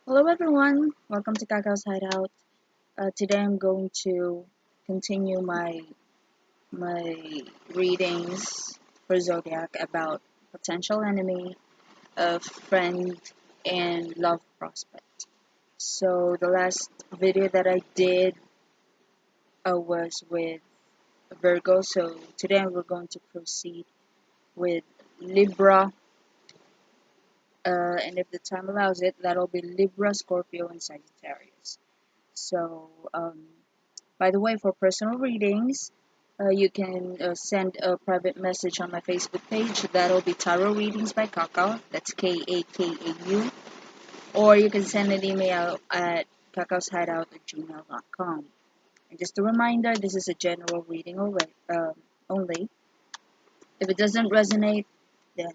Hello everyone, welcome to KAKAU'S Hideout. Today I'm going to continue my readings for Zodiac about potential enemy, friend, and love prospect. So the last video that I did was with Virgo, so today we're going to proceed with Libra, and if the time allows it, that'll be Libra, Scorpio, and Sagittarius. So, by the way, for personal readings, you can send a private message on my Facebook page. That'll be Tarot Readings by Kakao. That's KAKAU. Or you can send an email at kakaoshideout@gmail.com. And just a reminder, this is a general reading only. If it doesn't resonate, then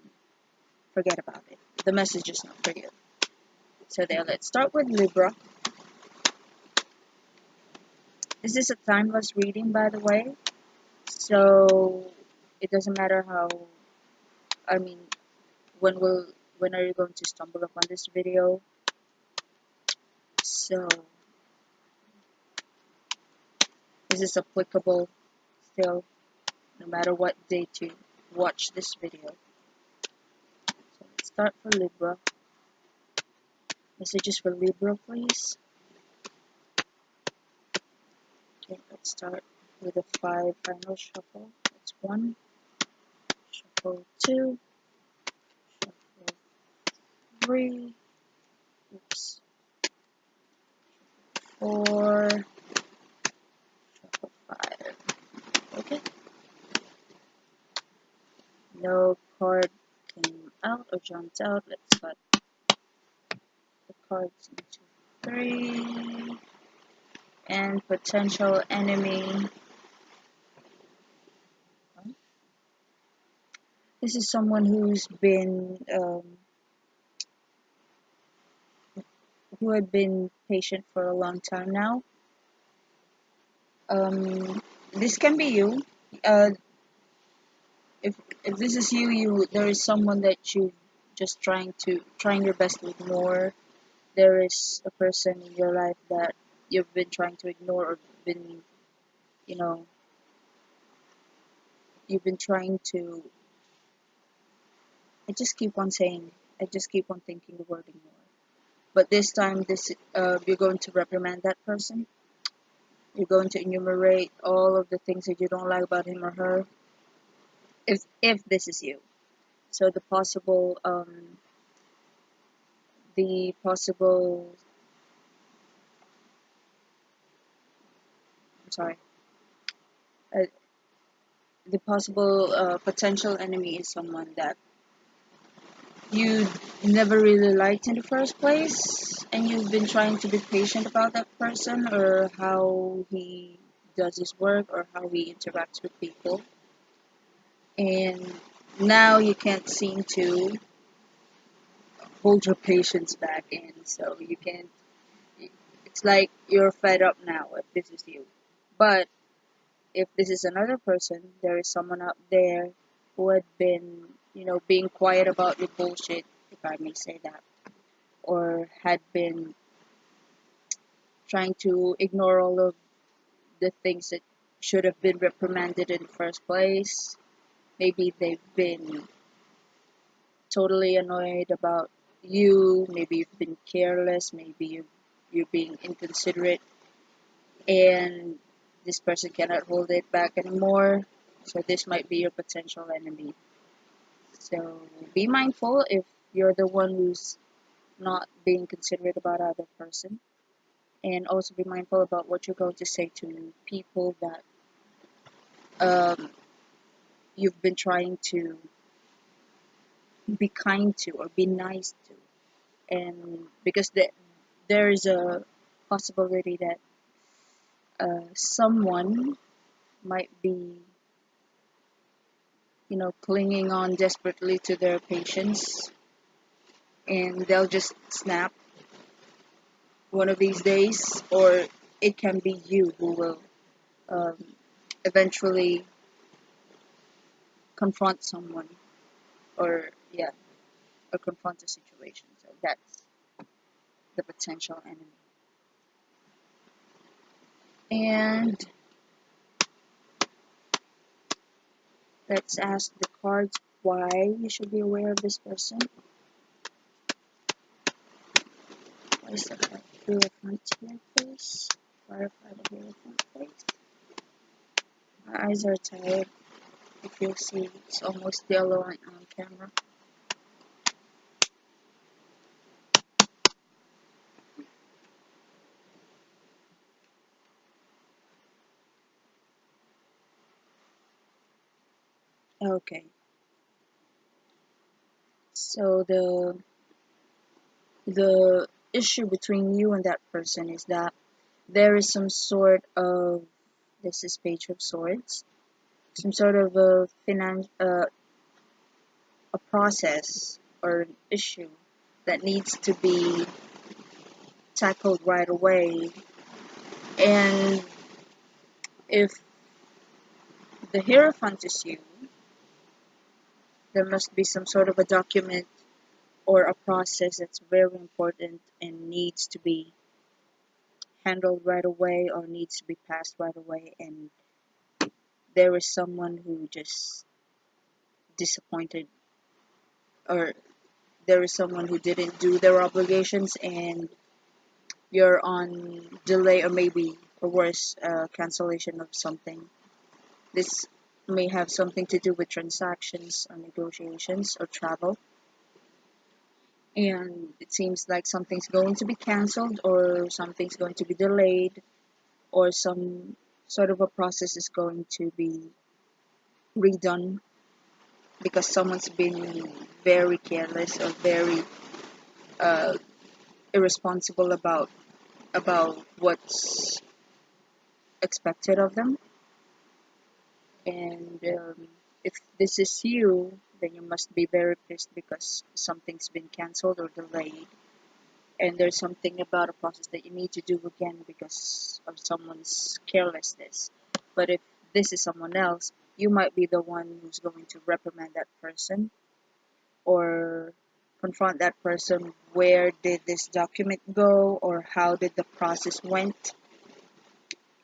forget about it. The message is not for you. So there, let's start with Libra. This is a timeless reading, by the way. So it doesn't matter how, I mean, when will when are you going to stumble upon this video? So this is applicable still, no matter what date you watch this video. So let's start for Libra. Messages for Libra, please. Okay, let's start with a 5 final shuffle. That's 1, shuffle 2, shuffle 3, oops, 4, shuffle 5. Okay. No card came out or jumped out. Let's cut the cards into 3. And potential enemy. This is someone who had been patient for a long time now. This can be you. Uh, if this is you, there is someone that you just trying your best to ignore. There is a person in your life that you've been trying to ignore or been, you know, you've been trying to. I just keep on saying. I just keep on thinking the word ignore. But this time, you're going to reprimand that person. You're going to enumerate all of the things that you don't like about him or her. If this is you, so the possible. I'm sorry. Uh, the possible potential enemy is someone that you never really liked in the first place, and you've been trying to be patient about that person or how he does his work or how he interacts with people, and now you can't seem to hold your patience back in, so you can't. It's like you're fed up now if this is you. But if this is another person, there is someone out there who had been, being quiet about your bullshit, if I may say that, or had been trying to ignore all of the things that should have been reprimanded in the first place. Maybe they've been totally annoyed about you. Maybe you've been careless. Maybe you're being inconsiderate, and this person cannot hold it back anymore. So this might be your potential enemy. So be mindful if you're the one who's not being considerate about other person, and also be mindful about what you're going to say to people that um, you've been trying to be kind to or be nice to, and because there's a possibility that someone might be, clinging on desperately to their patience, and they'll just snap one of these days, or it can be you who will um, eventually confront someone, or yeah, or confront a situation. So the potential enemy. And let's ask the cards why you should be aware of this person. Why is the Hierophant here, please? Clarify the Hierophant, please. My eyes are tired. If you see, it's almost yellow on camera. Okay. So the issue between you and that person is that there is some sort of, this is Page of Swords, some sort of a process or an issue that needs to be tackled right away. And if the Hierophant is you, there must be some sort of a document or a process that's very important and needs to be handled right away or needs to be passed right away, and there is someone who just disappointed, or there is someone who didn't do their obligations and you're on delay, or maybe or worse, cancellation of something. This may have something to do with transactions or negotiations or travel, and it seems like something's going to be cancelled or something's going to be delayed, or some sort of a process is going to be redone because someone's been very careless or very uh, irresponsible about what's expected of them. And if this is you, then you must be very pissed because something's been cancelled or delayed, and there's something about a process that you need to do again because of someone's carelessness. But if this is someone else, you might be the one who's going to reprimand that person or confront that person. Where did this document go, or how did the process went?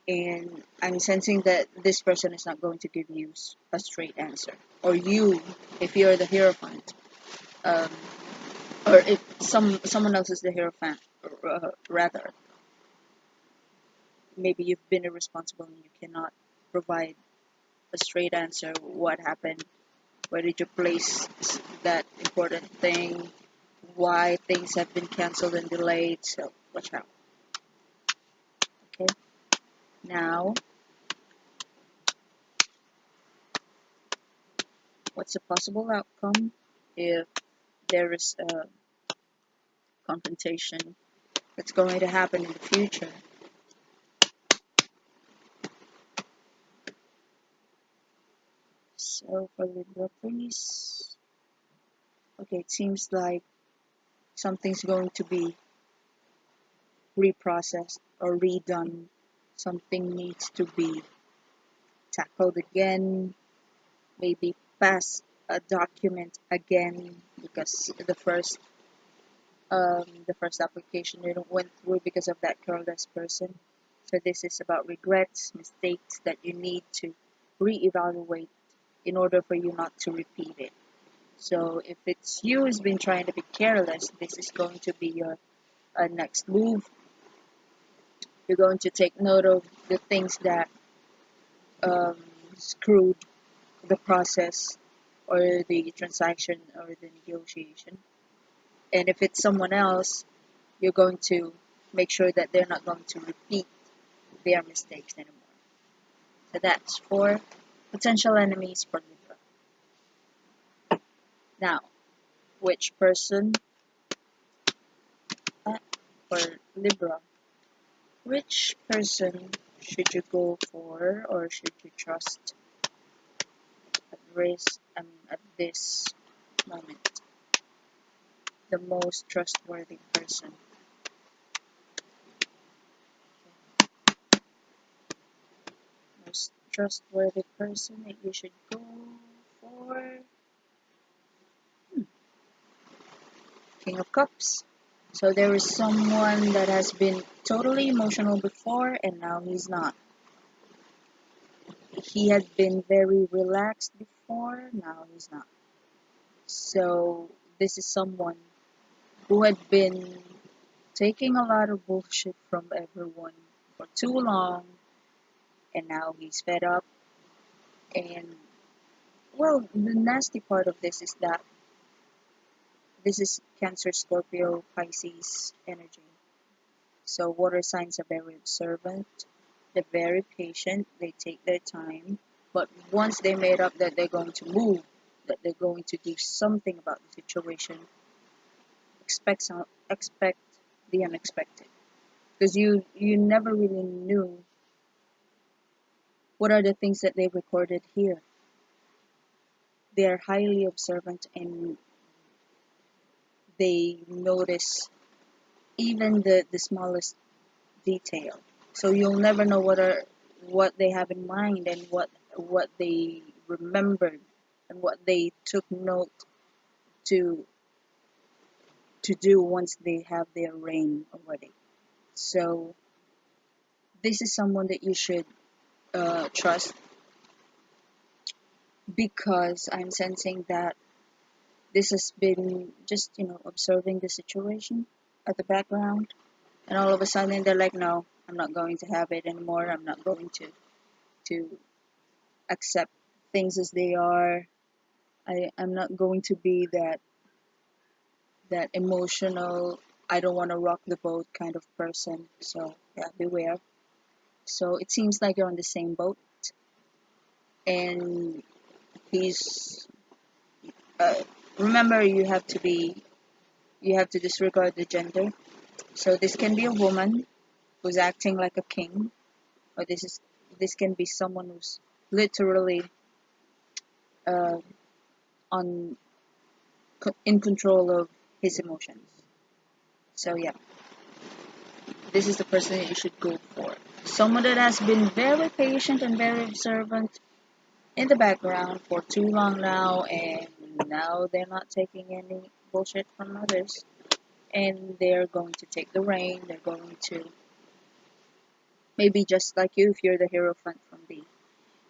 And I'm sensing that this person is not going to give you a straight answer. Or you, if you're the Hierophant, um, or if someone else is the Hierophant, rather, maybe you've been irresponsible and you cannot provide a straight answer. What happened? Where did you place that important thing? Why things have been cancelled and delayed? So watch out. Okay. Now, what's the possible outcome if there is a confrontation that's going to happen in the future? So for Libra, please. Okay, it seems like something's going to be reprocessed or redone. Something needs to be tackled again, maybe pass a document again because the first application didn't went through because of that careless person. So this is about regrets, mistakes that you need to reevaluate in order for you not to repeat it. So if it's you who's been trying to be careless, this is going to be your next move. You're going to take note of the things that screwed the process or the transaction or the negotiation. And if it's someone else, you're going to make sure that they're not going to repeat their mistakes anymore. So that's for potential enemies for Libra. Now, which person for Libra? Which person should you go for, or should you trust at this moment? The most trustworthy person. Most trustworthy person that you should go for. King of Cups. So there is someone that has been totally emotional before and now he's not. He had been very relaxed before, now he's not. So this is someone who had been taking a lot of bullshit from everyone for too long, and now he's fed up. And well, the nasty part of this is that this is Cancer, Scorpio, Pisces energy. So water signs are very observant, they're very patient, they take their time, but once they made up that they're going to move, that they're going to do something about the situation, expect the unexpected. Because you never really knew what are the things that they recorded here. They are highly observant and they notice even the smallest detail. So you'll never know what they have in mind and what they remembered and what they took note to to do once they have their reign already. So this is someone that you should trust, because I'm sensing that this has been just observing the situation at the background, and all of a sudden they're like, no, I'm not going to have it anymore. I'm not going to accept things as they are. I'm not going to be that emotional, I don't want to rock the boat kind of person. So yeah, beware. So it seems like you're on the same boat, and he's uh, remember, you have to disregard the gender. So this can be a woman who's acting like a king, or this can be someone who's literally uh, on in control of his emotions. So yeah, this is the person that you should go for. Someone that has been very patient and very observant in the background for too long now, and now they're not taking any bullshit from others, and they're going to take the reign. They're going to, maybe just like you, if you're the hero front from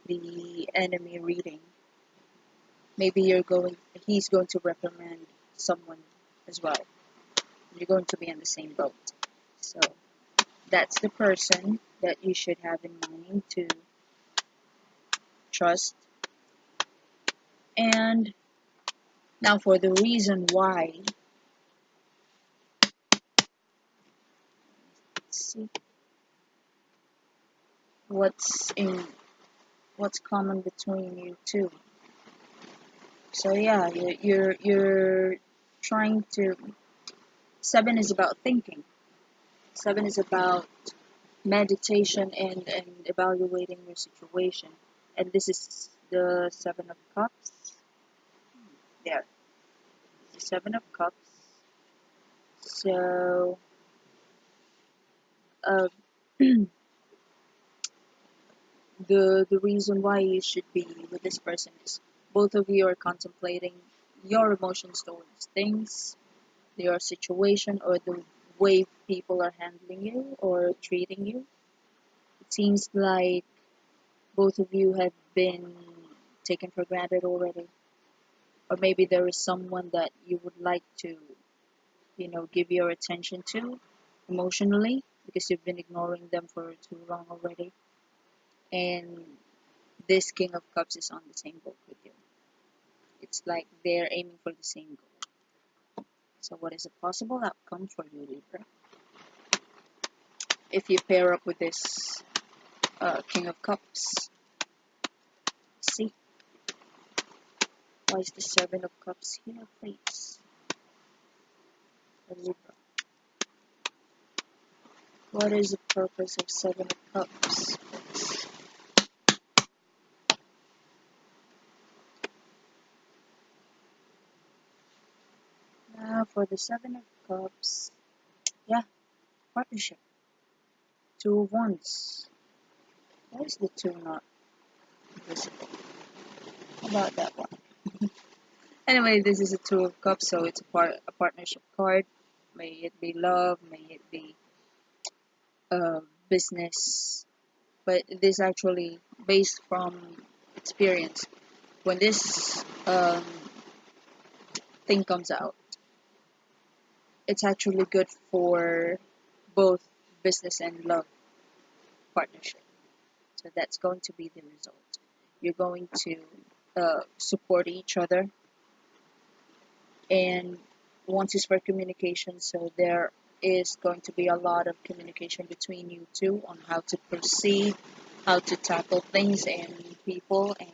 the enemy reading, maybe he's going to reprimand someone as well. You're going to be on the same boat. So that's the person that you should have in mind to trust. And now for the reason why, let's see what's in what's common between you two. So yeah, you're trying to. Seven is about thinking. Seven is about meditation and evaluating your situation. And this is the Seven of Cups. There, the Seven of Cups. So, uh, the reason why you should be with this person is both of you are contemplating your emotions towards things, your situation, or the way people are handling you or treating you. It seems like both of you have been taken for granted already, or maybe there is someone that you would like to, give your attention to emotionally, because you've been ignoring them for too long already. And this King of Cups is on the same boat with you. It's like they're aiming for the same goal. So what is a possible outcome for you, Libra? If you pair up with this King of Cups, see, why is the Seven of Cups here, please? Libra. What is the purpose of Seven of Cups? Now for the Seven of Cups, yeah, partnership. Two of Wands. Why is the two not visible? How about that one? Anyway, this is a Two of Cups, so it's a partnership card. May it be love, may it be business, but it is actually based from experience. When this thing comes out, it's actually good for both business and love partnership. So that's going to be the result. You're going to support each other, and once is for communication, so there is going to be a lot of communication between you two on how to proceed, how to tackle things and people, and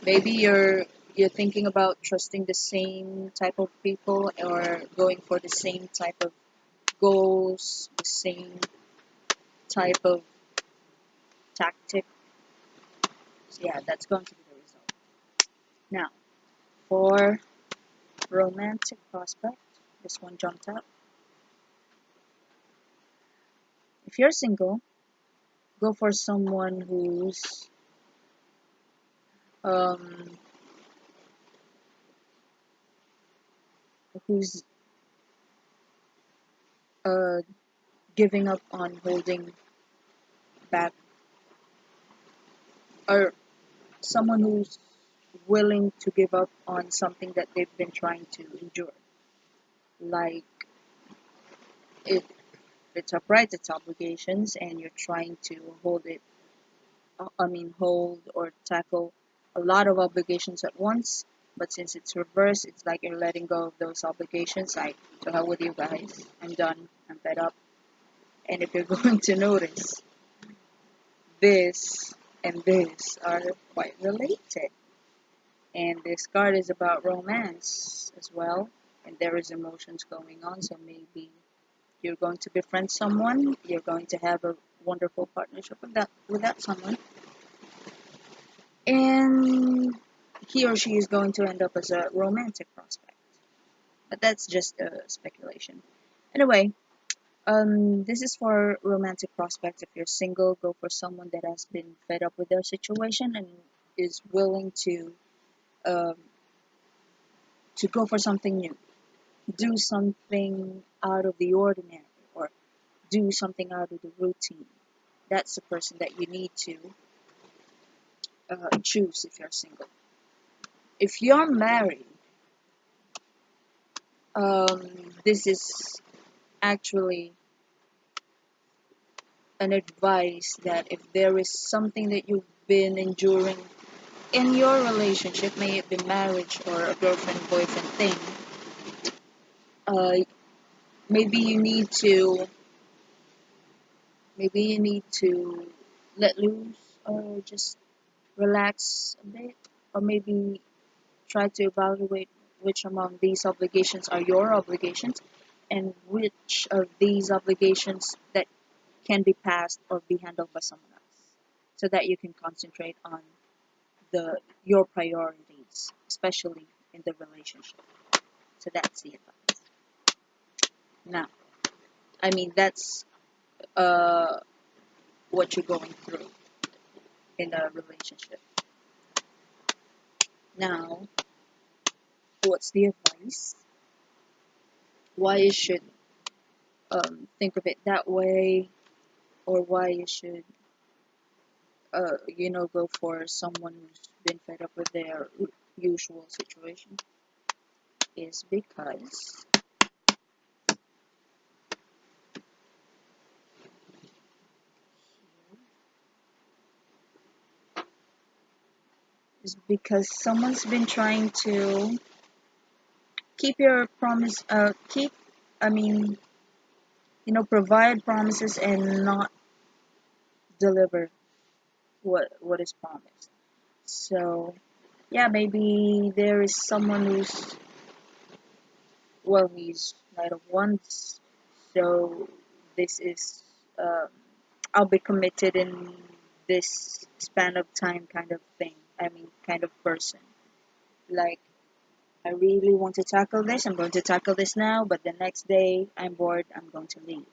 maybe you're thinking about trusting the same type of people or going for the same type of goals, the same type of tactic. So yeah, that's going to be the result. Now, for romantic prospect, this one jumped out. If you're single, go for someone um, who's uh, giving up on holding back, or someone who's willing to give up on something that they've been trying to endure. Like if it's upright, it's obligations, and you're trying to hold it. Hold or tackle a lot of obligations at once. But since it's reversed, it's like you're letting go of those obligations. Like, to hell with you guys. I'm done. I'm fed up. And if you're going to notice, this and this are quite related. And this card is about romance as well. And there is emotions going on. So maybe you're going to befriend someone. You're going to have a wonderful partnership with that someone. And he or she is going to end up as a romantic prospect. But that's just a speculation. Anyway, this is for romantic prospects. If you're single, go for someone that has been fed up with their situation and is willing um, to go for something new, do something out of the ordinary, or do something out of the routine. That's the person that you need to choose if you're single. If you're married, this is actually an advice that if there is something that you've been enduring in your relationship, may it be marriage or a girlfriend boyfriend thing, uh, maybe you need to let loose or just relax a bit, or maybe try to evaluate which among these obligations are your obligations and which of these obligations that can be passed or be handled by someone else, so that you can concentrate on your priorities, especially in the relationship. So that's the advice. Now, that's uh, what you're going through in a relationship. Now, what's the advice? Why you should think of it that way, or why you should, go for someone who's been fed up with their usual situation, is because someone's been trying to keep your promise, I mean, provide promises and not deliver what is promised. So, yeah, maybe there is someone who's, well, he's Knight of Wands, so this is, I'll be committed in this span of time kind of thing. Kind of person. Like, I really want to tackle this, I'm going to tackle this now, but the next day I'm bored, I'm going to leave.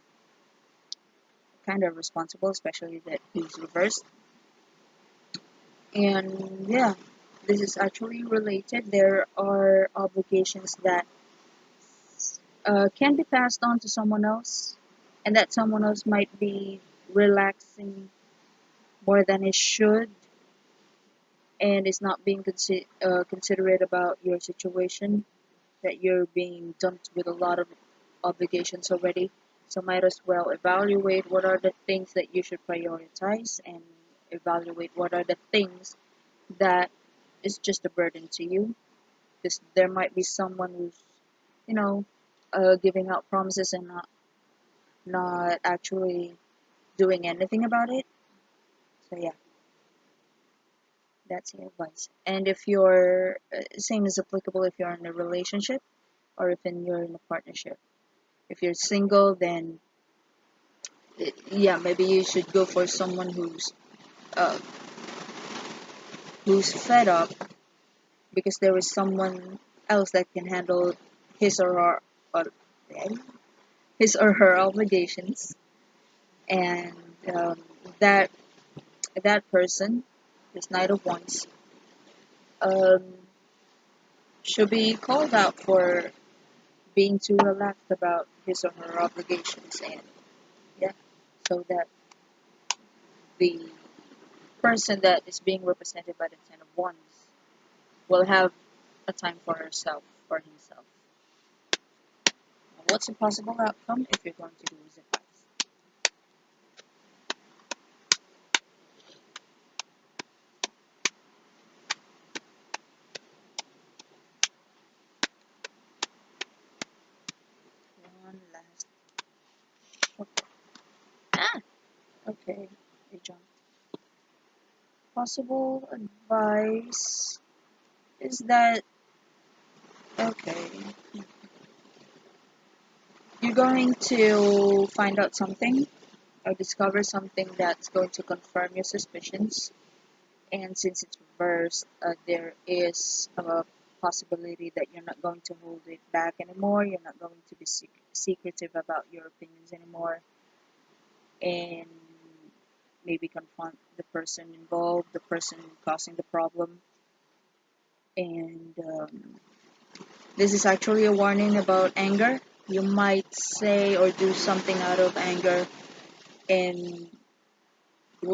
Kind of responsible, especially that he's reversed. And yeah, this is actually related. There are obligations that can be passed on to someone else, and that someone else might be relaxing more than it should, and is not being considerate about your situation, that you're being dumped with a lot of obligations already. So might as well evaluate what are the things that you should prioritize, and evaluate what are the things that is just a burden to you. Because there might be someone who's, you know, giving out promises and not actually doing anything about it. So yeah, that's the advice. And if you're same is applicable if you're in a relationship, or if you're in a partnership. If you're single, then yeah, maybe you should go for someone uh, who's fed up, because there is someone else that can handle his or her uh, his or her obligations, and um, that that person, this Knight of Wands, um, should be called out for being too relaxed about his or her obligations, and yeah, so that the person that is being represented by the Ten of Wands will have a time for herself or himself. What's a possible outcome if you're going to do his advice? One last. Okay. Ah! Okay. I jumped. Possible advice is that, okay, you're going to find out something or discover something that's going to confirm your suspicions. And since it's reversed, there is a possibility that you're not going to hold it back anymore. You're not going to be secretive about your opinions anymore, and maybe confront the person involved, the person causing the problem. And this is actually a warning about anger. You might say or do something out of anger, and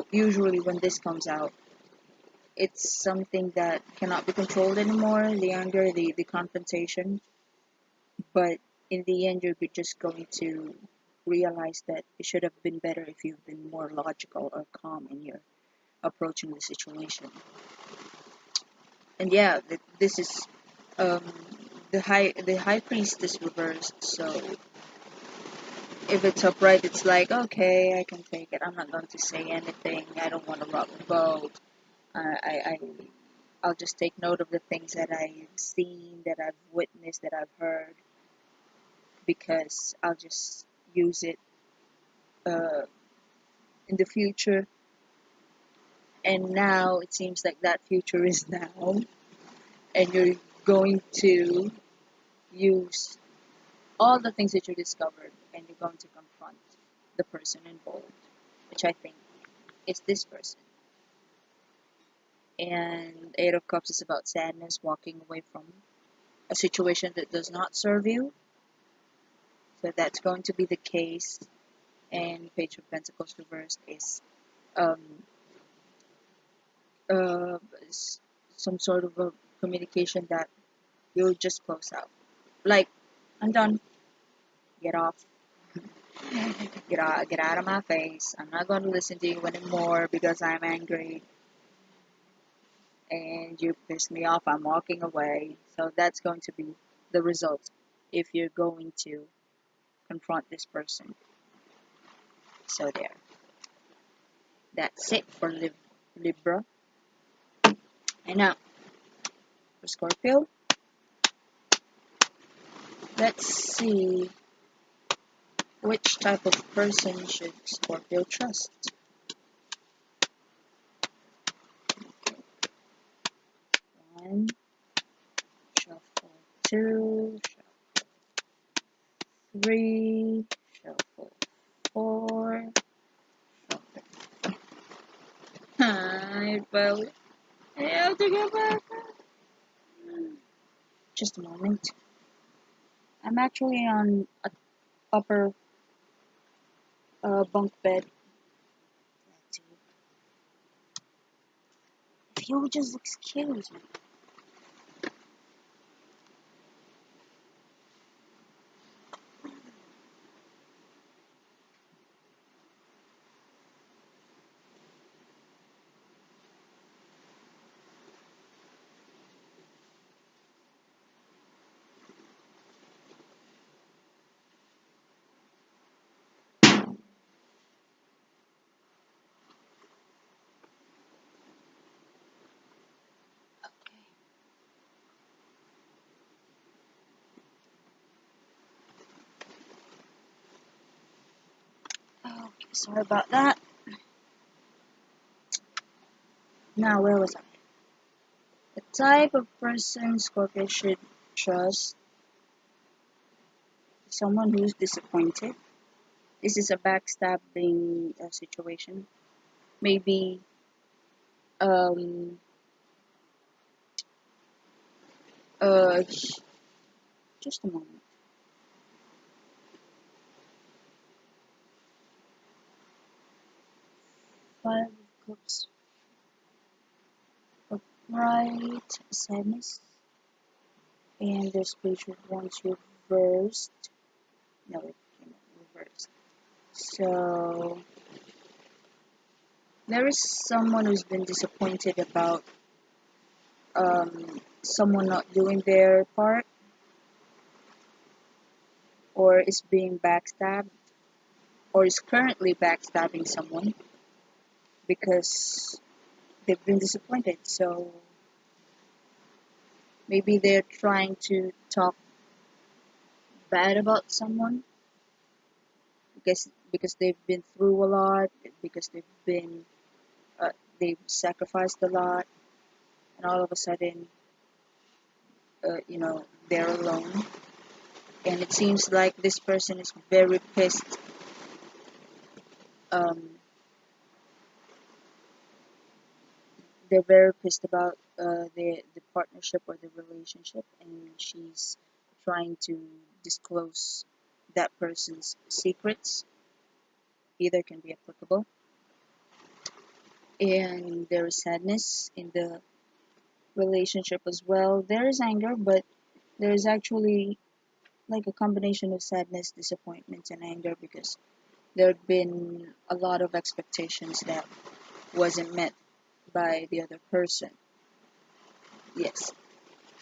usually when this comes out, it's something that cannot be controlled anymore, the anger, the confrontation. But in the end, you're just going to realize that it should have been better if you've been more logical or calm in your approaching the situation. And yeah, this is um, the high priest is reversed. So if it's upright, it's like, okay, I can take it. I'm not going to say anything. I don't want to rock the boat. I I'll just take note of the things that I've seen, that I've witnessed, that I've heard, because I'll just use it uh, in the future. And now it seems like that future is now, and you're going to use all the things that you discovered, and you're going to confront the person involved, which I think is this person. And Eight of Cups is about sadness, walking away from a situation that does not serve you. So that's going to be the case. And Page of Pentacles reversed is um, uh, some sort of a communication that you'll just close out. Like, I'm done. Get off. Get out of my face. I'm not going to listen to you anymore because I'm angry and you pissed me off. I'm walking away. So that's going to be the result if you're going to confront this person. So there. That's it for Libra. And now, for Scorpio, let's see which type of person should Scorpio trust. One, shuffle two, shuffle three, shuffle four, shuffle. I fell. I have to go back. Just a moment. I'm actually on a upper bunk bed. If you would just excuse me. Okay, sorry about that. Now, where was I? The type of person Scorpio should trust is someone who's disappointed. This is a backstabbing situation. Maybe um uh just a moment. Five of Cups, upright, sadness, and the Spiritual Ones reversed. No, it came out reversed. So there is someone who's been disappointed about someone not doing their part or is being backstabbed or is currently backstabbing someone because they've been disappointed. So maybe they're trying to talk bad about someone because they've been through a lot, because uh, they've sacrificed a lot, and all of a sudden, they're alone. And it seems like this person is very pissed. Um, they're very pissed about the partnership or the relationship, and she's trying to disclose that person's secrets. Either can be applicable. And there is sadness in the relationship as well. There is anger, but there is actually like a combination of sadness, disappointment, and anger because there have been a lot of expectations that wasn't met by the other person. Yes.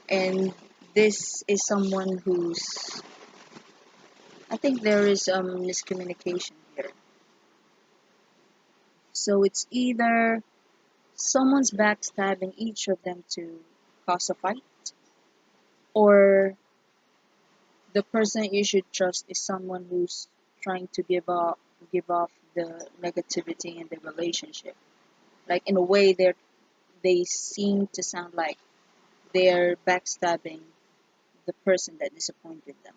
And this is someone who's, I think there is miscommunication here. So it's either someone's backstabbing each of them to cause a fight, or the person you should trust is someone who's trying to give off the negativity in the relationship. Like in a way, they seem to sound like they're backstabbing the person that disappointed them.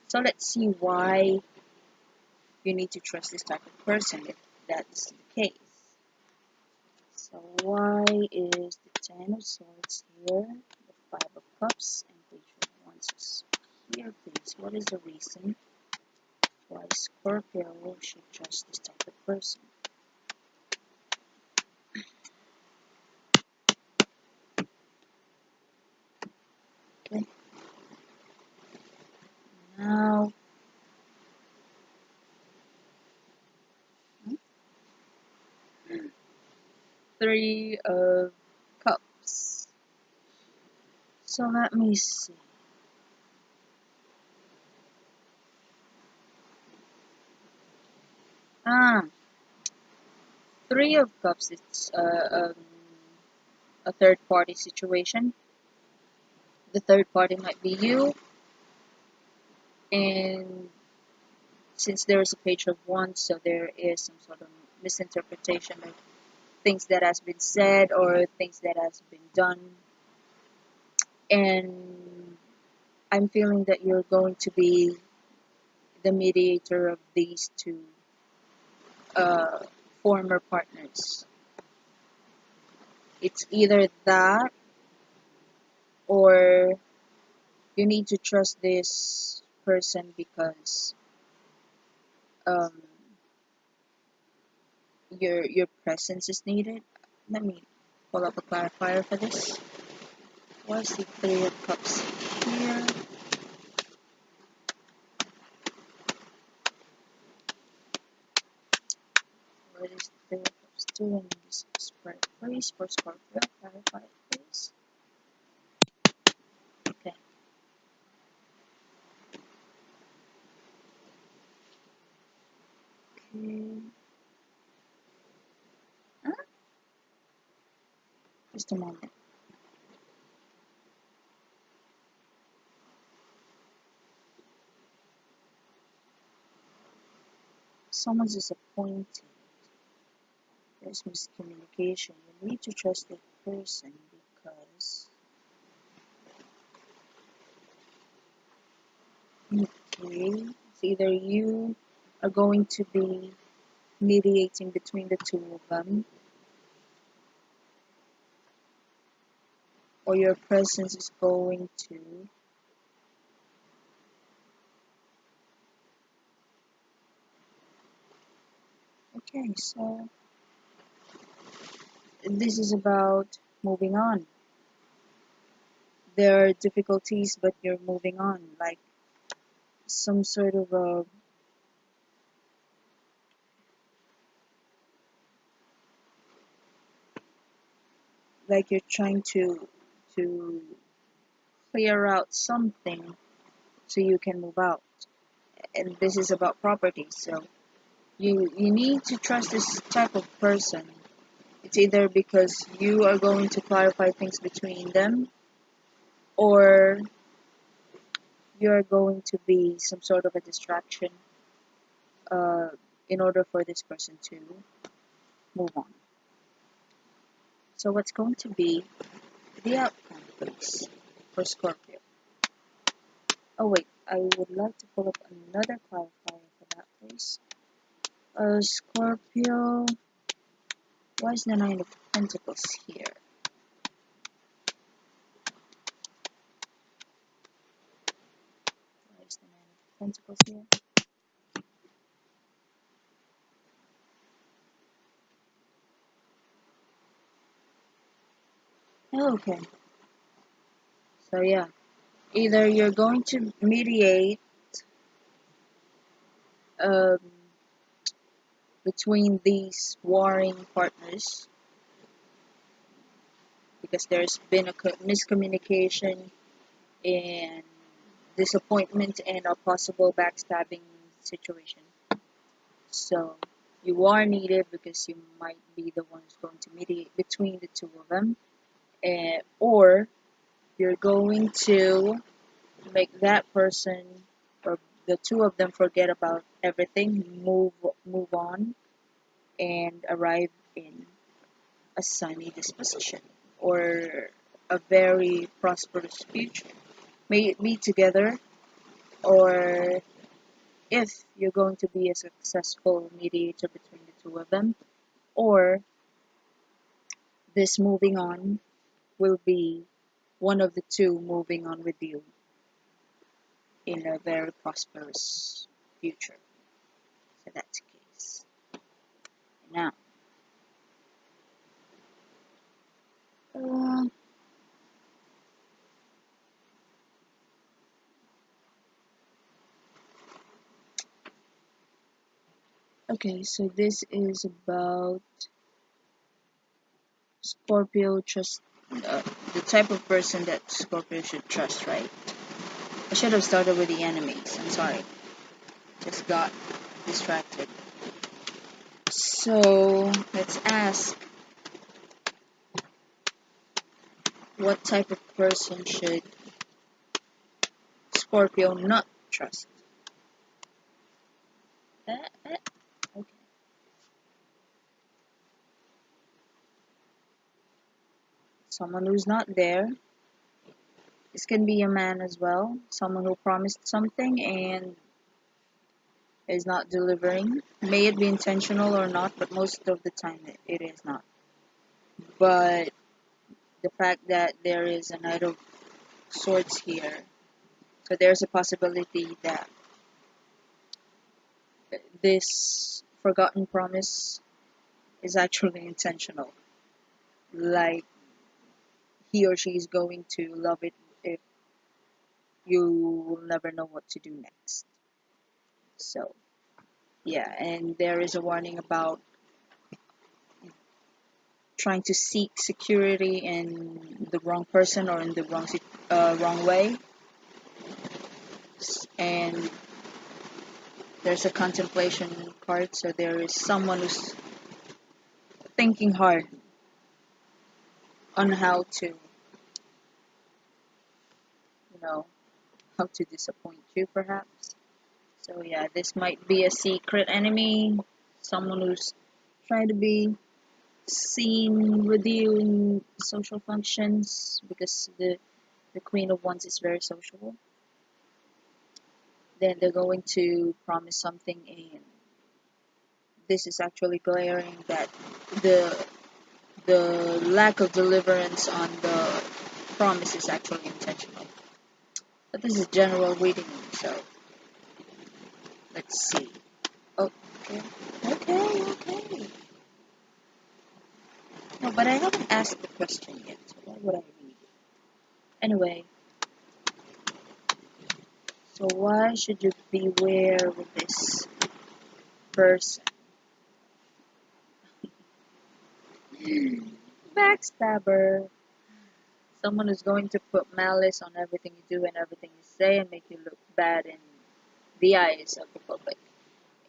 So let's see why you need to trust this type of person if that's the case. So why is the Ten of Swords here, the Five of Cups, and Page of Wands here, please? What is the reason why Scorpio should trust this type of person? Okay. Now, Three of Cups. So let me see. Ah, Three of Cups. It's a third party situation. The third party might be you, and since there is a Page of Wands, so there is some sort of misinterpretation of things that has been said or things that has been done, and I'm feeling that you're going to be the mediator of these two uh, former partners. It's either that or you need to trust this person because um, your presence is needed. Let me pull up a clarifier for this. What's the Three of Cups here? What is the Three of Cups doing in this spread? Please, for Scorpio, clarify it, please. Okay. Okay. Huh? Just a moment. Someone's disappointed. There's miscommunication. You need to trust that person because okay, it's either you are going to be mediating between the two of them, or your presence is going to okay, so this is about moving on. There are difficulties, but you're moving on, like some sort of a like you're trying to clear out something so you can move out. And this is about property, so you need to trust this type of person. It's either because you are going to clarify things between them, or you're going to be some sort of a distraction uh, in order for this person to move on. So what's going to be the outcome, please, for Scorpio? Oh wait, I would like to pull up another clarifier for that, please. Scorpio, why is the Nine of Pentacles here? Why is the Nine of Pentacles here? Oh, okay, so yeah, either you're going to mediate um, between these warring partners because there's been a miscommunication and disappointment and a possible backstabbing situation. So you are needed because you might be the one who's going to mediate between the two of them, or you're going to make that person or the two of them forget about everything, move on, and arrive in a sunny disposition or a very prosperous future. May it be together, or if you're going to be a successful mediator between the two of them, or this moving on will be one of the two moving on with you in a very prosperous future. So that's the case. Now, uh, okay, so this is about Scorpio trust, the type of person that Scorpio should trust, right? I should have started with the enemies. I'm sorry. Just got distracted. So let's ask, what type of person should Scorpio not trust? Okay. Someone who's not there. This can be a man as well. Someone who promised something and is not delivering. May it be intentional or not, but most of the time it is not. But the fact that there is a Knight of Swords here So there's a possibility that this forgotten promise is actually intentional. Like he or she is going to love it if you will never know what to do next. So yeah, and there is a warning about trying to seek security in the wrong person or in the wrong way. And there's a contemplation card, so there is someone who's thinking hard on how to, how to disappoint you, perhaps. So yeah, this might be a secret enemy, someone who's trying to be seen with you in social functions, because the Queen of Wands is very sociable. Then they're going to promise something, and this is actually glaring that the the lack of deliverance on the promise is actually intentional. But this is general reading, so let's see. Oh, okay. No, but I haven't asked the question yet, so why would I read it? Anyway, so why should you beware with this person? Backstabber. Someone who's going to put malice on everything you do and everything you say and make you look bad in the eyes of the public.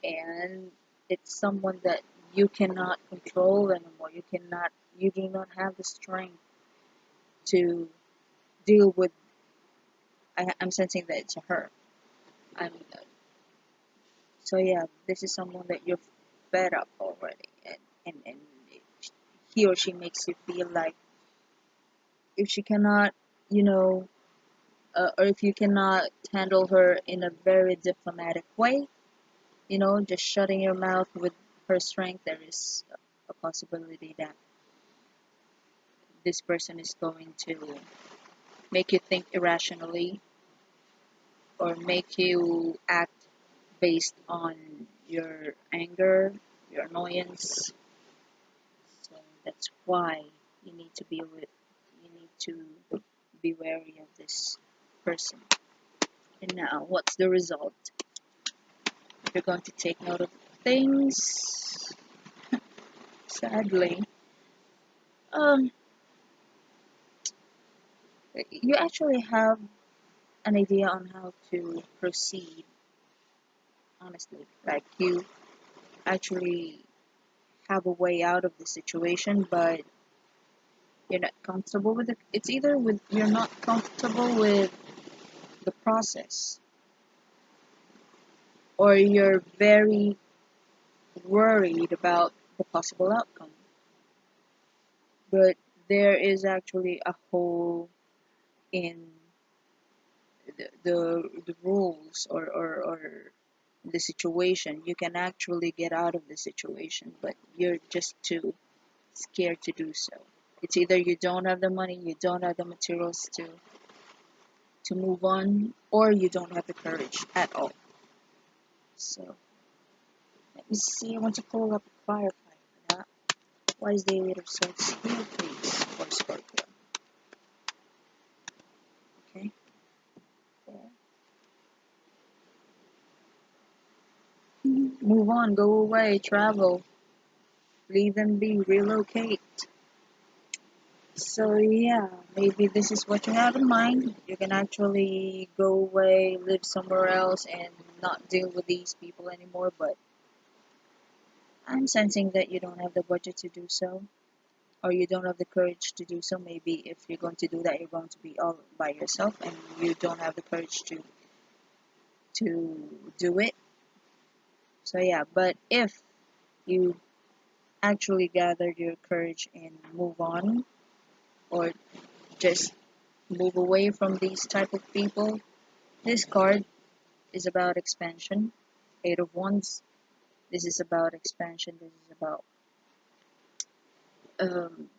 And it's someone that you cannot control anymore. You do not have the strength to deal with. I'm sensing that it's a her. I'm So yeah, this is someone that you're fed up already, and he or she makes you feel like if she cannot, you know, or if you cannot handle her in a very diplomatic way, just shutting your mouth with her strength, there is a possibility that this person is going to make you think irrationally or make you act based on your anger, your annoyance. So that's why you need to be wary of this person. And now, what's the result? You're going to take note of things. Sadly, um, you actually have an idea on how to proceed. Honestly, like you actually have a way out of the situation, but you're not comfortable with it. It's either with you're not comfortable with the process, or you're very worried about the possible outcome. But there is actually a hole in the rules, or the situation. You can actually get out of the situation, but you're just too scared to do so. It's either you don't have the money, you don't have the materials to move on, or you don't have the courage at all. So let me see. I want to pull up a clarify for that. Why is the Eight of Swords here, please, for Scorpio? Okay. There. Move on, go away, travel, leave them be, relocate. So yeah, maybe this is what you have in mind. You can actually go away, live somewhere else, and not deal with these people anymore. But I'm sensing that you don't have the budget to do so, or you don't have the courage to do so. Maybe if you're going to do that, you're going to be all by yourself, and you don't have the courage to do it. So yeah, but if you actually gathered your courage and move on, or just move away from these type of people, this card is about expansion. Eight of Wands. This is about expansion. This is about um,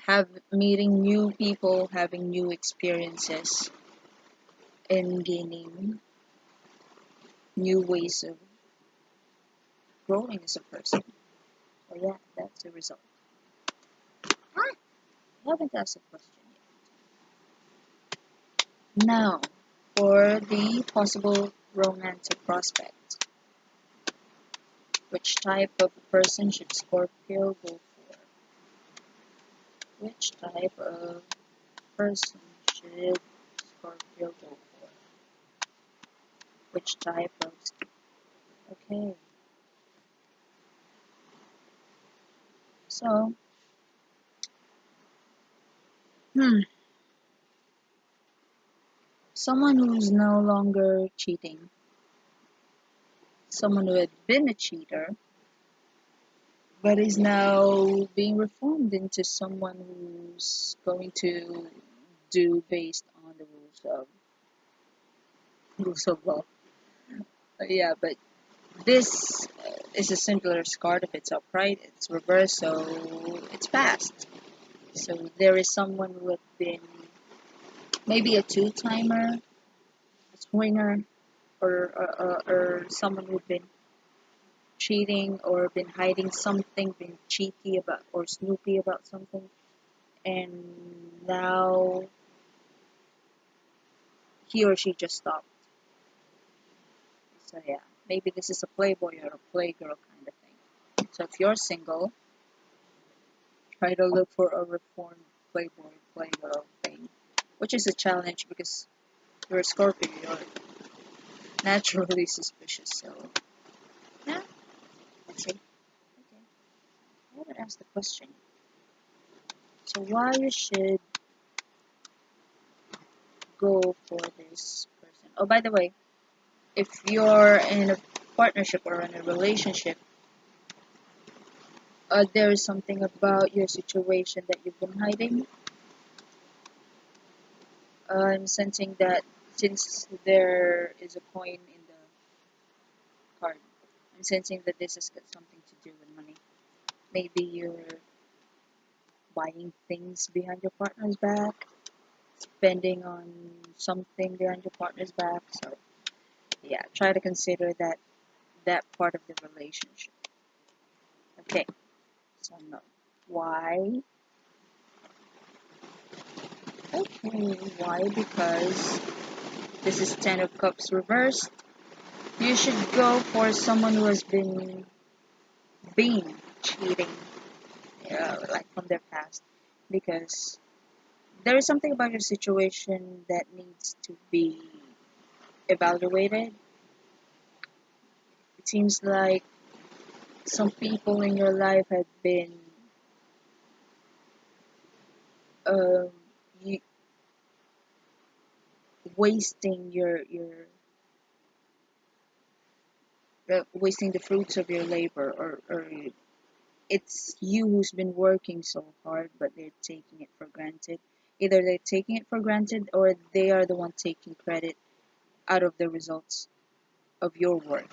have meeting new people, having new experiences, in gaining new ways of growing as a person. So yeah, that's the result. Ah, I haven't asked a question yet. Now, for the possible romantic prospect, which type of person should Scorpio go for? Which type of person should Scorpio go for? Which type of... Okay, so, someone who's no longer cheating, someone who had been a cheater, but is now being reformed into someone who's going to do based on the rules of law. Yeah, but this is a simpler card. If it's upright, it's reversed, so it's passed. So there is someone who had been maybe a two-timer, a swinger, or someone who'd been cheating or been hiding something, been cheeky about or snoopy about something, and now he or she just stopped. So yeah, maybe this is a playboy or a playgirl kind of thing. So if you're single, try to look for a reformed playboy, playgirl thing, which is a challenge because you're a Scorpio, you're naturally suspicious. So yeah, let's see. Okay, I haven't asked the question. So why you should go for this person? Oh, by the way, if you're in a partnership or in a relationship, there is something about your situation that you've been hiding. I'm sensing that since there is a coin in the card, I'm sensing that this has got something to do with money. Maybe you're buying things behind your partner's back, spending on something behind your partner's back. So yeah, try to consider that part of the relationship. Okay, so no. Why? Okay, why? Because this is Ten of Cups reversed. You should go for someone who has been cheating, like from their past, because there is something about your situation that needs to be evaluated. It seems like some people in your life have been um, you, wasting wasting the fruits of your labor, or it's you who's been working so hard, but they're taking it for granted. Either they're taking it for granted or they are the one taking credit out of the results of your work.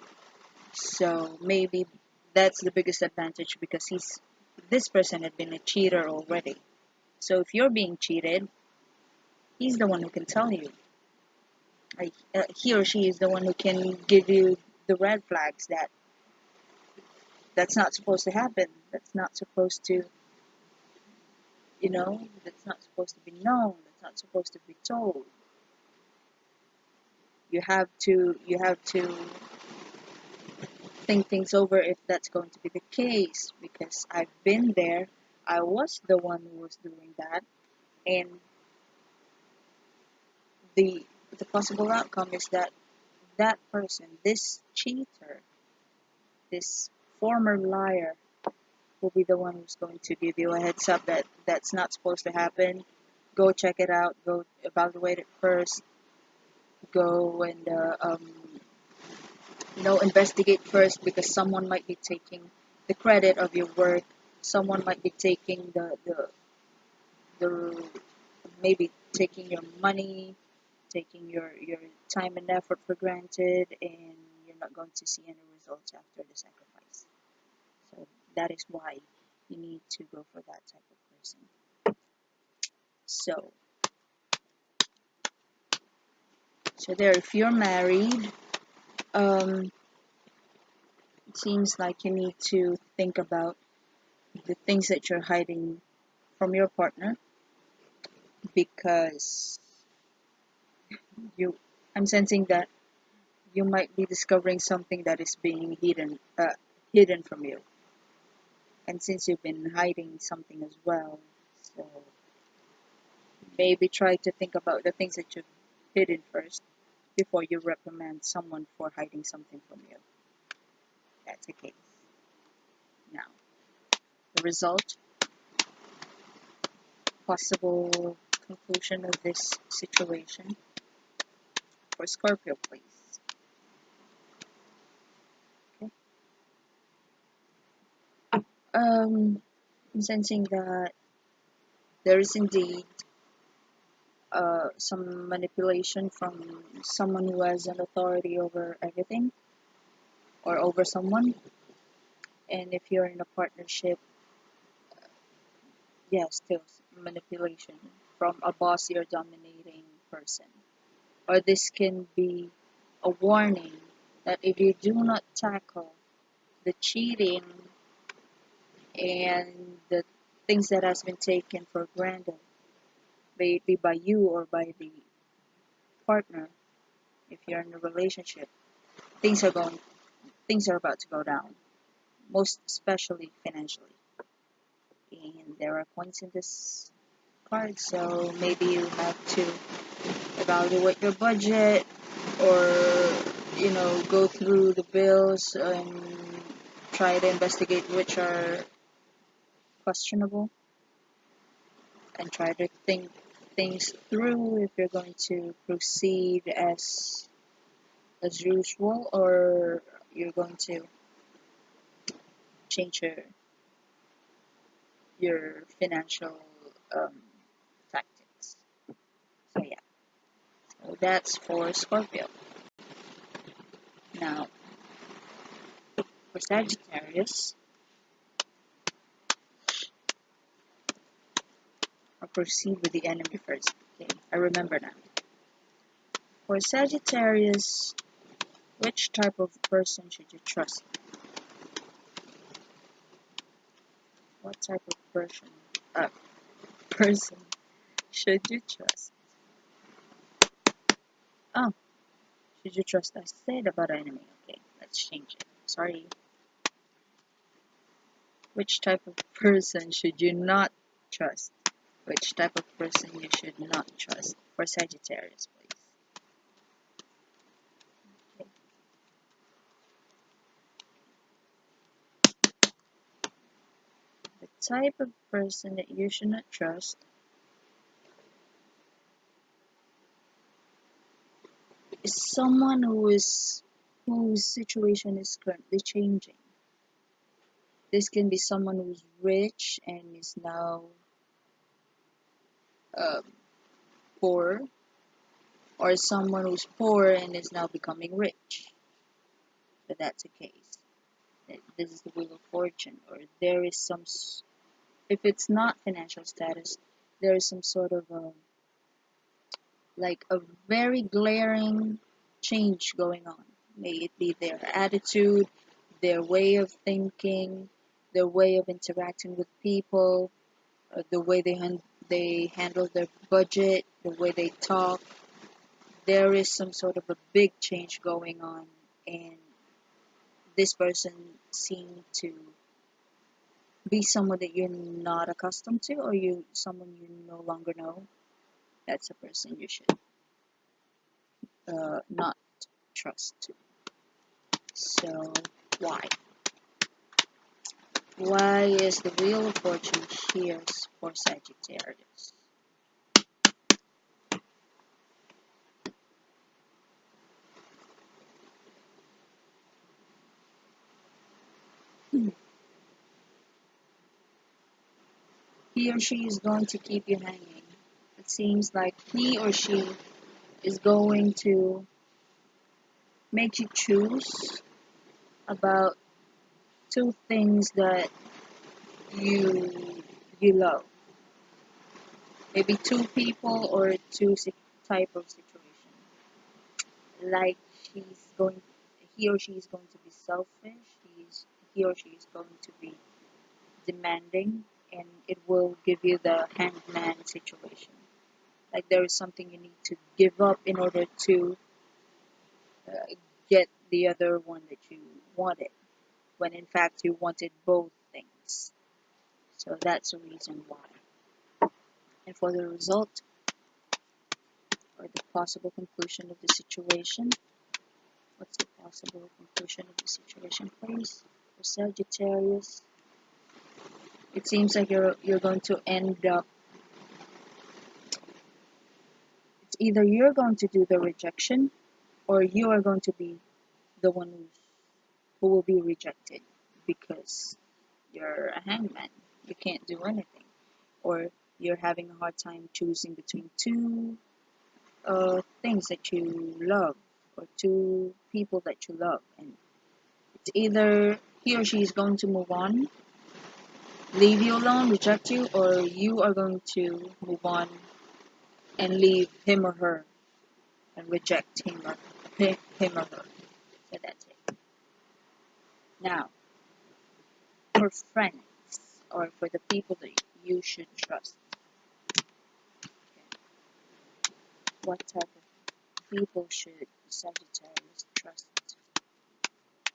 So maybe that's the biggest advantage because this person had been a cheater already. So if you're being cheated, he's the one who can tell you. Like, he or she is the one who can give you the red flags that that's not supposed to happen. That's not supposed to, that's not supposed to be known. That's not supposed to be told. You have to think things over if that's going to be the case because I've been there. I was the one who was doing that, and the the possible outcome is that that person, this cheater, this former liar, will be the one who's going to give you a heads up that that's not supposed to happen. Go check it out. Go evaluate it first. Go and investigate first because someone might be taking the credit of your work. Someone might be taking the maybe taking your money, taking your time and effort for granted, and you're not going to see any results after the sacrifice. So that is why you need to go for that type of person. So So there, if you're married, it seems like you need to think about the things that you're hiding from your partner, because you I'm sensing that you might be discovering something that is being hidden from you. And since you've been hiding something as well, so maybe try to think about the things that you've hidden first before you reprimand someone for hiding something from you. That's the case. Now, the result, possible conclusion of this situation for Scorpio, please. Okay. I'm sensing that there is indeed some manipulation from someone who has an authority over everything or over someone. And if you're in a partnership, yes, still manipulation from a bossy or dominating person. Or this can be a warning that if you do not tackle the cheating and the things that has been taken for granted, may it be by you or by the partner, if you're in a relationship, things are about to go down, most especially financially. And there are points in this card, so maybe you have to evaluate your budget, or go through the bills and try to investigate which are questionable, and try to think things through if you're going to proceed as usual, or you're going to change your financial tactics. So yeah, so that's for Scorpio. Now, for Sagittarius, I'll proceed with the enemy first. Okay, I remember now. For Sagittarius, which type of person should you trust? What type of person should you trust? Oh, should you trust? I said about enemy. Okay, let's change it. Sorry. Which type of person should you not trust? Which type of person you should not trust? For Sagittarius, please. Okay. The type of person that you should not trust is someone whose situation is currently changing. This can be someone who's rich and is now um, poor, or someone who's poor and is now becoming rich. So that's the case. This is the wheel of fortune, or there is some. If it's not financial status, there is some sort of like a very glaring change going on. May it be their attitude, their way of thinking, their way of interacting with people, the way they handle their budget, the way they talk. There is some sort of a big change going on, and this person seemed to be someone that you're not accustomed to, or someone you no longer know. That's a person you should not trust. So why? Why is the Wheel of Fortune here for Sagittarius? He or she is going to keep you hanging. It seems like he or she is going to make you choose about two things that you love. Maybe two people or two type of situation. like he or she is going to be selfish. He or she is going to be demanding, and it will give you the hangman situation. Like there is something you need to give up in order to uh, get the other one that you wanted, when in fact you wanted both things. So that's the reason why. And for the result or the possible conclusion of the situation, what's the possible conclusion of the situation, please? For Sagittarius, it seems like you're going to end up. It's either you're going to do the rejection, or you are going to be the one who will be rejected because you're a hangman. You can't do anything, or you're having a hard time choosing between two things that you love, or two people that you love, and it's either he or she is going to move on, leave you alone, reject you, or you are going to move on and leave him or her and reject him or her. So that's it. Now, for friends or for the people that you should trust, what type of people should Sagittarius trust?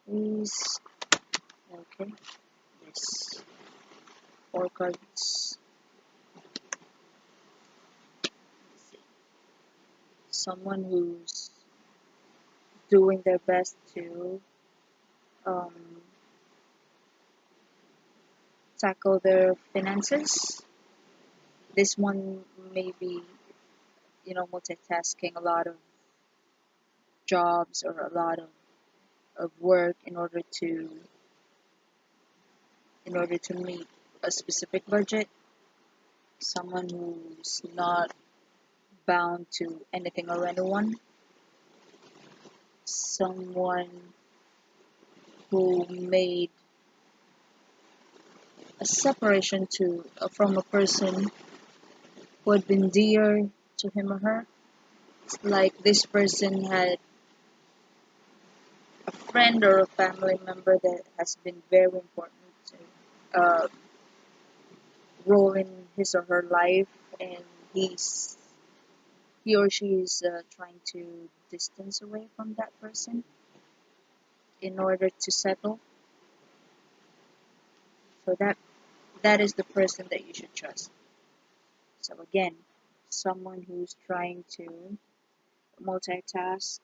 Please, okay, this 4 cards. Let's see. Someone who's doing their best to um, tackle their finances. This one may be, multitasking a lot of jobs or a lot of work in order to meet a specific budget. Someone who's not bound to anything or anyone. Someone who made a separation from a person who had been dear to him or her. It's like this person had a friend or a family member that has been very important to role in his or her life, and he's he or she is trying to distance away from that person in order to settle. So that is the person that you should trust. So again, someone who's trying to multitask,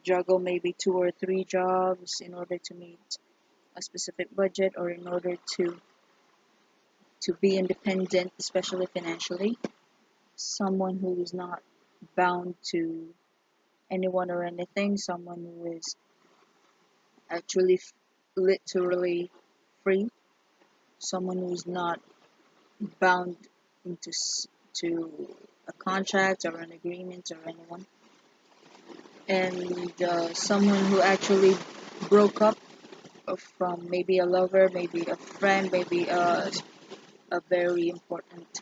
juggle maybe 2 or 3 jobs in order to meet a specific budget, or in order to be independent, especially financially. Someone who is not bound to anyone or anything. Someone who is actually literally free. Someone who is not bound to a contract or an agreement or anyone. And someone who actually broke up from maybe a lover, maybe a friend, maybe a very important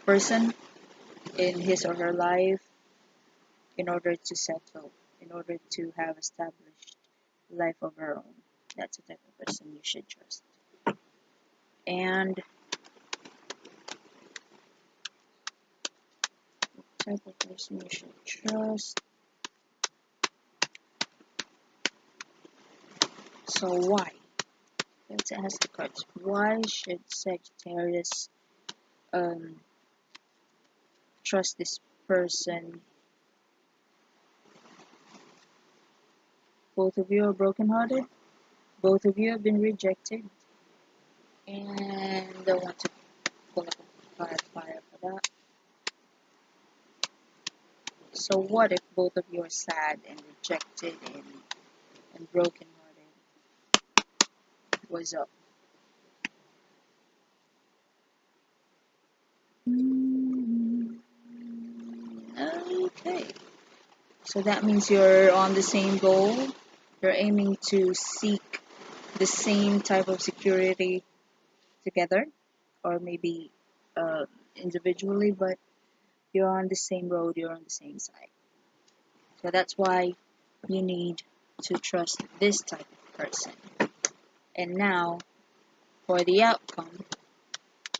person in his or her life, in order to settle, in order to have established life of her own. That's the type of person you should trust. And type of person you should trust. So why? Let's ask the cards. Why should Sagittarius trust this person? Both of you are brokenhearted. Both of you have been rejected. And I want to pull up a clarifier for that. So what if both of you are sad and rejected and brokenhearted? What's up? Okay. So that means you're on the same goal. You're aiming to seek the same type of security together, or maybe individually, but you're on the same road, you're on the same side. So that's why you need to trust this type of person. And now, for the outcome,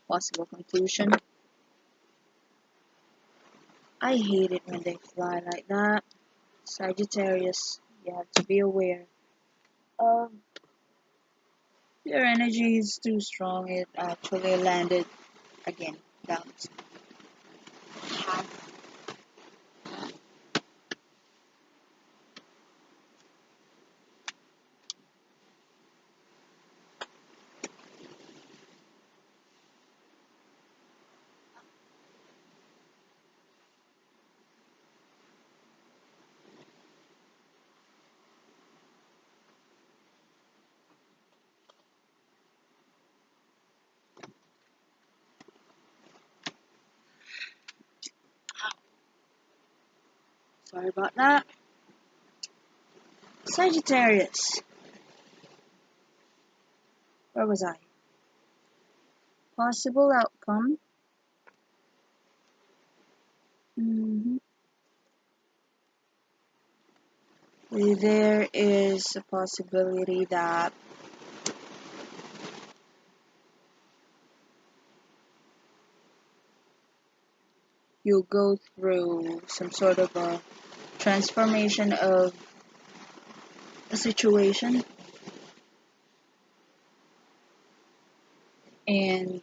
possible conclusion. I hate it when they fly like that. Sagittarius, you have to be aware of your energy is too strong. It actually landed again, bounced. Sorry about that. Sagittarius. Where was I? Possible outcome. hmm There is a possibility that you'll go through some sort of a transformation of a situation, and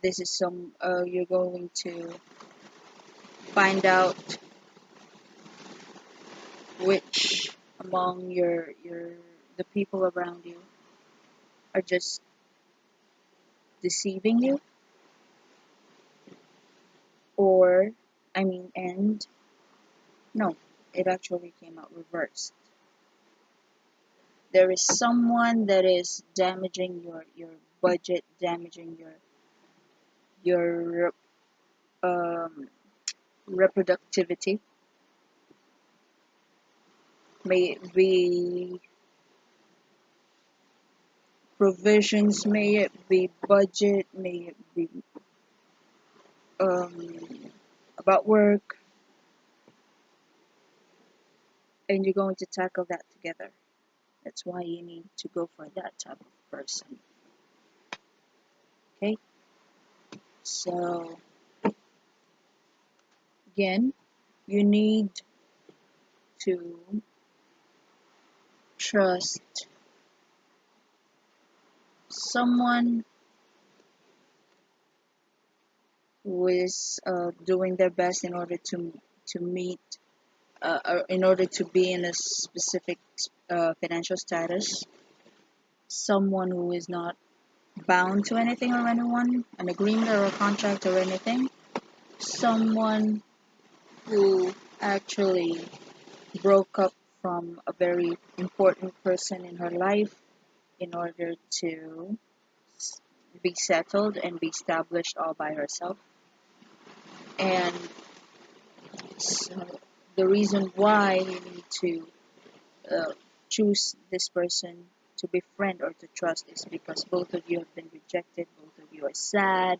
this is you're going to find out which among the people around you are just deceiving you, or and no, it actually came out reversed. There is someone that is damaging your budget, damaging your um, reproductivity. May it be provisions, may it be budget, may it be um, about work, and you're going to tackle that together. That's why you need to go for that type of person. Okay, so again, you need to trust someone who is doing their best in order to meet or in order to be in a specific financial status. Someone who is not bound to anything or anyone, an agreement or a contract or anything. Someone who actually broke up from a very important person in her life in order to be settled and be established all by herself. And so the reason why you need to uh, choose this person to befriend or to trust is because both of you have been rejected, both of you are sad,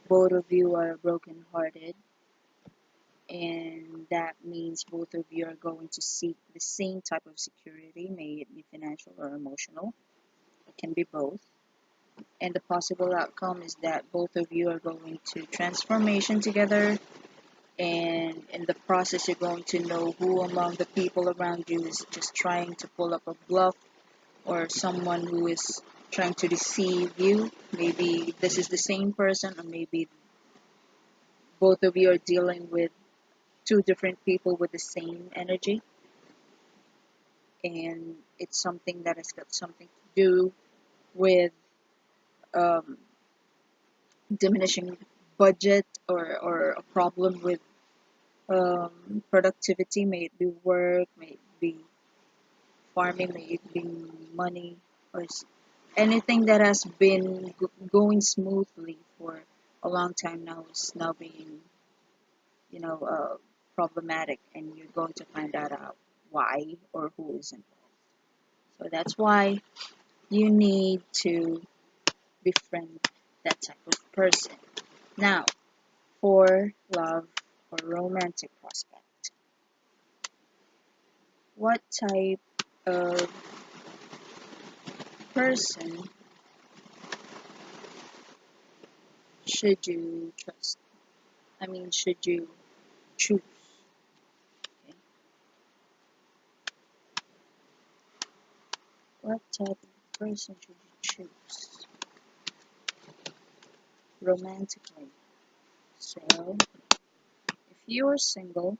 both of you are brokenhearted, and that means both of you are going to seek the same type of security, may it be financial or emotional. It can be both. And the possible outcome is that both of you are going to transformation together, and in the process you're going to know who among the people around you is just trying to pull up a bluff, or someone who is trying to deceive you. Maybe this is the same person, or maybe both of you are dealing with two different people with the same energy, and it's something that has got something to do with um, diminishing budget, or a problem with productivity. May it be work, may it be farming, may it be money, or anything that has been going smoothly for a long time now is now being, problematic, and you're going to find out why or who is involved. So that's why you need to befriend that type of person. Now, for love, for romantic prospect. What type of person should you trust? I mean, should you choose? Okay. What type of person should you choose romantically? So, if you are single,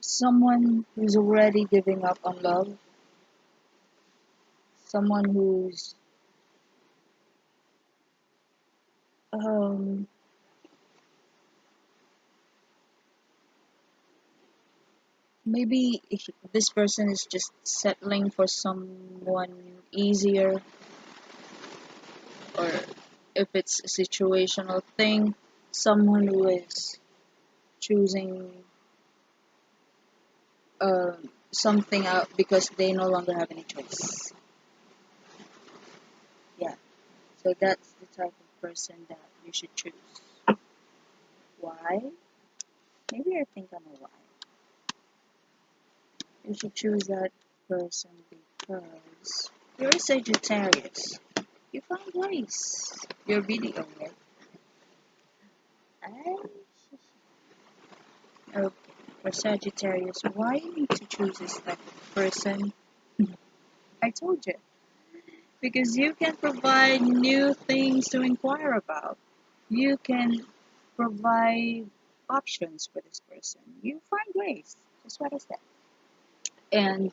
someone who's already giving up on love, someone who's um, maybe if this person is just settling for someone easier, or if it's a situational thing, someone who is choosing uh, something out because they no longer have any choice. Yeah, so that's the type of person that you should choose. Why? Maybe I think I know why. You should choose that person because you're a Sagittarius. You find ways. You're video, right? Okay. For Sagittarius, why you need to choose this type of person? I told you. Because you can provide new things to inquire about. You can provide options for this person. You find ways. That's what I said. And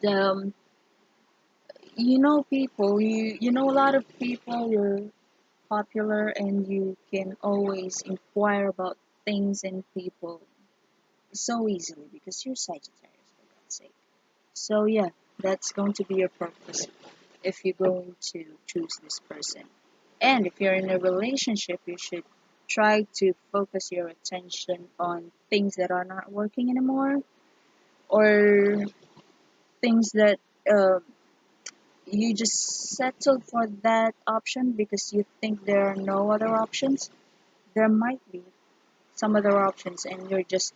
you know people, you know a lot of people, you're popular and you can always inquire about things and people so easily because you're Sagittarius, for God's sake. So yeah, that's going to be your purpose if you're going to choose this person. And if you're in a relationship, you should try to focus your attention on things that are not working anymore, or things that you just settle for that option because you think there are no other options. There might be some other options, and you're just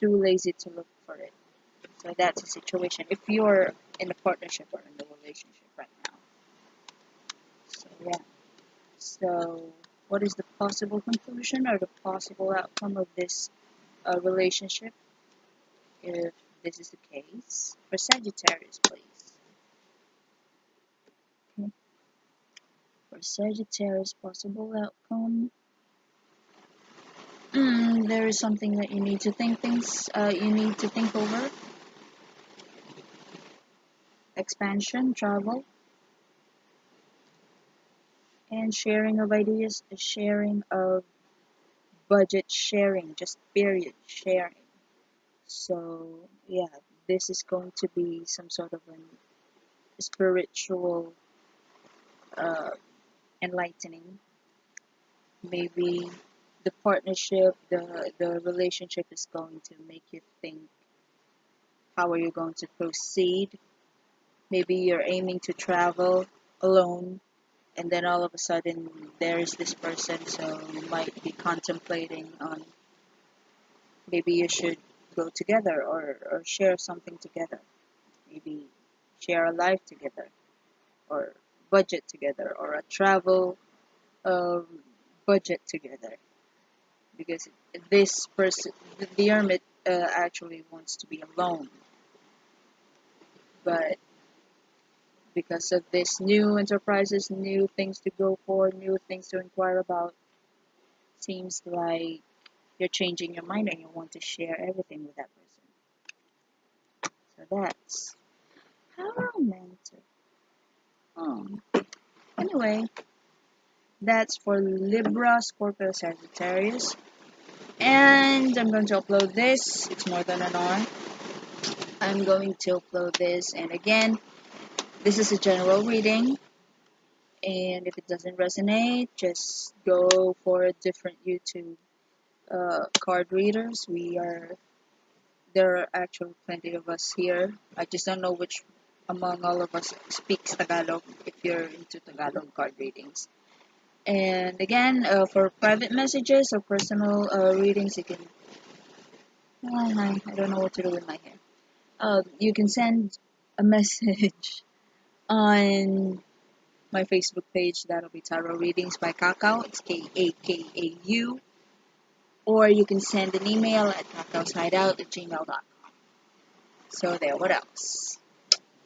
too lazy to look for it. So that's a situation if you're in a partnership or in a relationship right now. So yeah. So what is the possible conclusion or the possible outcome of this relationship if this is the case? For Sagittarius, please. Okay. For Sagittarius, possible outcome. There is something that you need to you need to think over. Expansion, travel, and sharing of ideas, sharing of budget, sharing, just period, sharing. So yeah, this is going to be some sort of an spiritual uh, enlightening. Maybe the partnership, the relationship is going to make you think how are you going to proceed. Maybe you're aiming to travel alone, and then all of a sudden there is this person, so you might be contemplating on maybe you should go together or share something together. Maybe share a life together, or budget together, or a travel um, budget together. Because this person, the hermit, actually wants to be alone, but because of this new enterprises, new things to go for, new things to inquire about, seems like you're changing your mind and you want to share everything with that person. So that's how romantic. Oh. Anyway, that's for Libra, Scorpio, Sagittarius. And I'm going to upload this. It's more than an hour. I'm going to upload this. And again, this is a general reading. And if it doesn't resonate, just go for a different YouTube card readers. There are actually plenty of us here. I just don't know which among all of us speaks Tagalog if you're into Tagalog card readings. And again, for private messages or personal readings, you can. I don't know what to do with my hair. You can send a message on my Facebook page. That'll be Tarot Readings by Kakao. It's KAKAU. Or you can send an email at kakaushideout@gmail.com. So there, what else?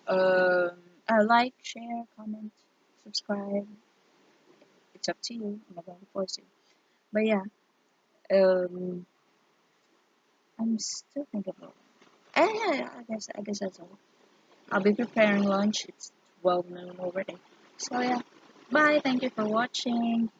Like, share, comment, subscribe. It's up to you. I'm not going to force you. But yeah, um, I'm still thinking about. Yeah, I guess that's all. I'll be preparing lunch. It's 12 noon already. So yeah, bye. Thank you for watching.